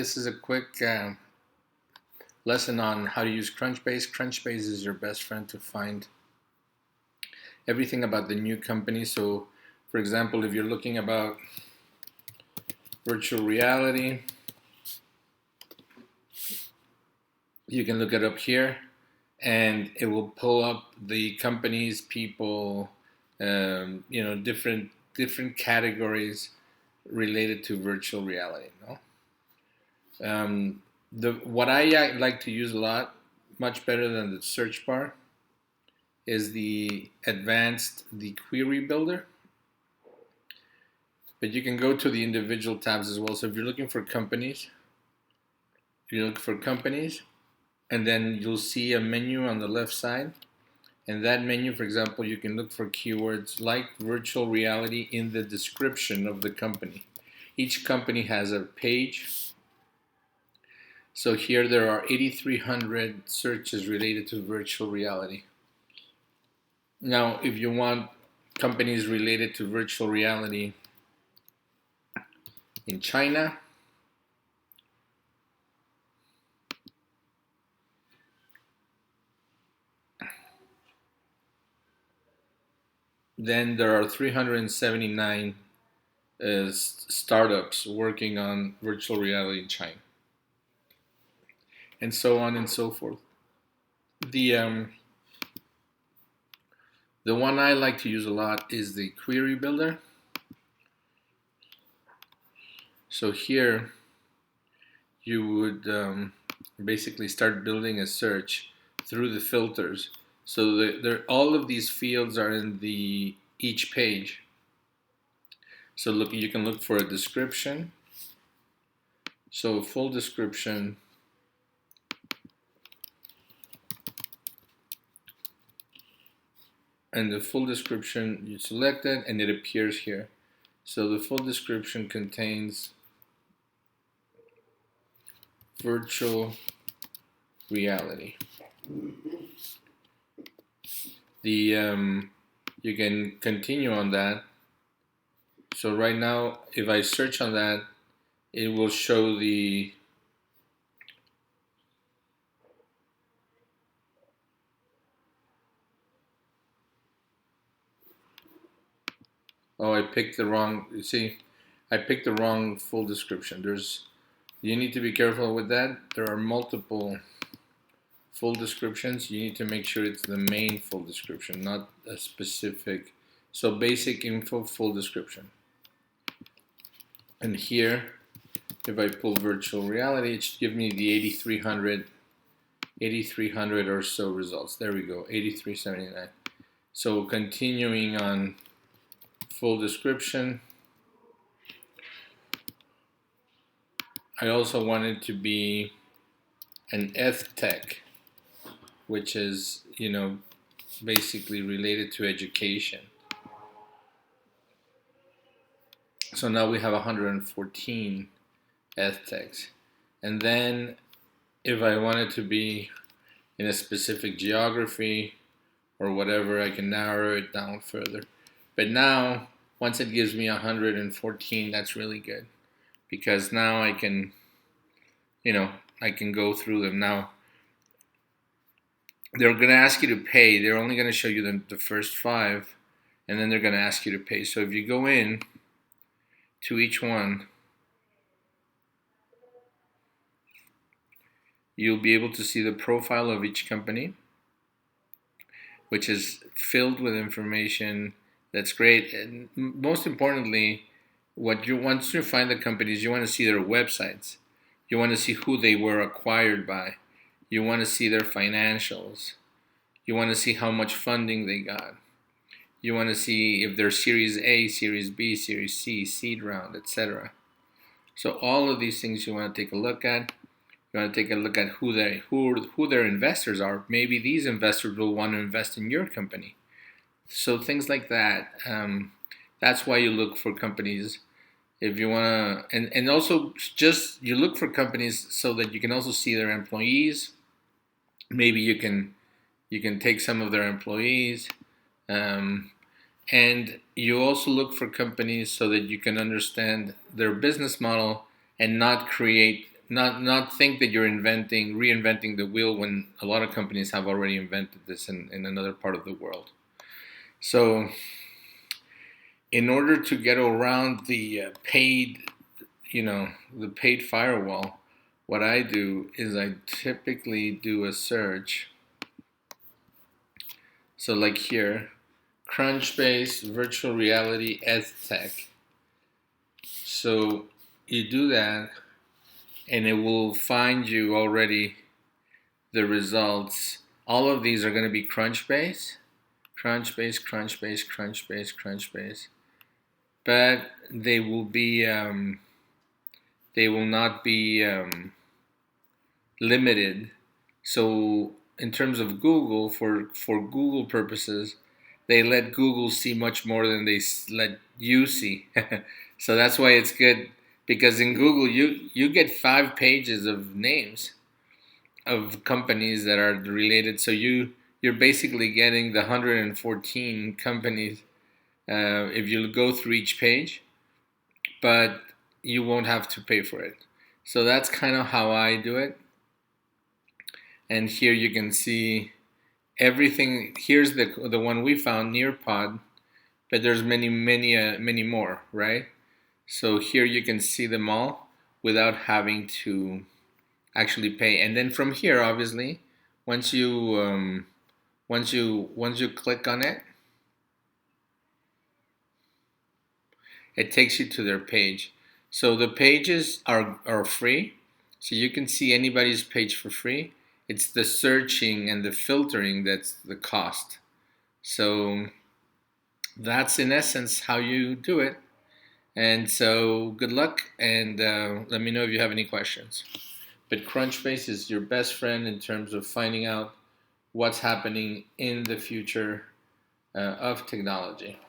This is a quick lesson on how to use CRUNCHBASE. CRUNCHBASE is your best friend to find everything about the new company. So, for example, if you're looking about virtual reality, you can look it up here, and it will pull up the companies, people, different categories related to virtual reality. No. What I like to use a lot, much better than the search bar, is the query builder. But you can go to the individual tabs as well. So if you're looking for companies, you look for companies, and then you'll see a menu on the left side. And that menu, for example, you can look for keywords like virtual reality in the description of the company. Each company has a page. So here there are 8,300 searches related to virtual reality. Now, if you want companies related to virtual reality in China, then there are 379 startups working on virtual reality in China, and so on and so forth. The one I like to use a lot is the query builder. So here you would basically start building a search through the filters. So all of these fields are in each page. So look, you can look for a description. So full description. And the full description, you select it and it appears here. So the full description contains virtual reality. You can continue on that. So right now, if I search on that, it will show the I picked the wrong, you see, I picked the wrong full description. You need to be careful with that. There are multiple full descriptions. You need to make sure it's the main full description, not a specific. So basic info, full description. And here, if I pull virtual reality, it should give me the 8,300 or so results. There we go, 8,379. So continuing on full description, I also want it to be an EdTech, which is, basically related to education. So now we have 114 EdTechs. And then if I want it to be in a specific geography or whatever, I can narrow it down further. But now, once it gives me 114, that's really good, because now I can, I can go through them. Now, they're going to ask you to pay. They're only going to show you the first 5, and then they're going to ask you to pay. So if you go in to each one, you'll be able to see the profile of each company, which is filled with information. That's great. And most importantly, once you find the companies, you want to see their websites. You want to see who they were acquired by. You want to see their financials. You want to see how much funding they got. You want to see if they're Series A, Series B, Series C, seed round, etc. So all of these things you want to take a look at. You want to take a look at who their investors are. Maybe these investors will want to invest in your company. So things like that. That's why you look for companies. If you want to, and also just you look for companies so that you can also see their employees. Maybe you can take some of their employees, and you also look for companies so that you can understand their business model and not create not think that you're reinventing the wheel when a lot of companies have already invented this in another part of the world. So in order to get around the the paid firewall, what I do is I typically do a search. So like here, CRUNCHBASE virtual reality EdTech. So you do that, and it will find you already the results. All of these are going to be CRUNCHBASE, CRUNCHBASE, CRUNCHBASE, CRUNCHBASE, CRUNCHBASE, but they will not be limited. So in terms of Google, for Google purposes, they let Google see much more than they let you see. So that's why it's good, because in Google you get 5 pages of names of companies that are related. So you're basically getting the 114 companies if you go through each page, but you won't have to pay for it. So that's kind of how I do it. And here you can see everything. Here's the one we found, Nearpod, but there's many more, right? So here you can see them all without having to actually pay. And then from here, obviously, once you click on it, it takes you to their page. So the pages are free, so you can see anybody's page for free. It's the searching and the filtering that's the cost. So that's in essence how you do it. And so good luck, and let me know if you have any questions. But CRUNCHBASE is your best friend in terms of finding out what's happening in the future of technology.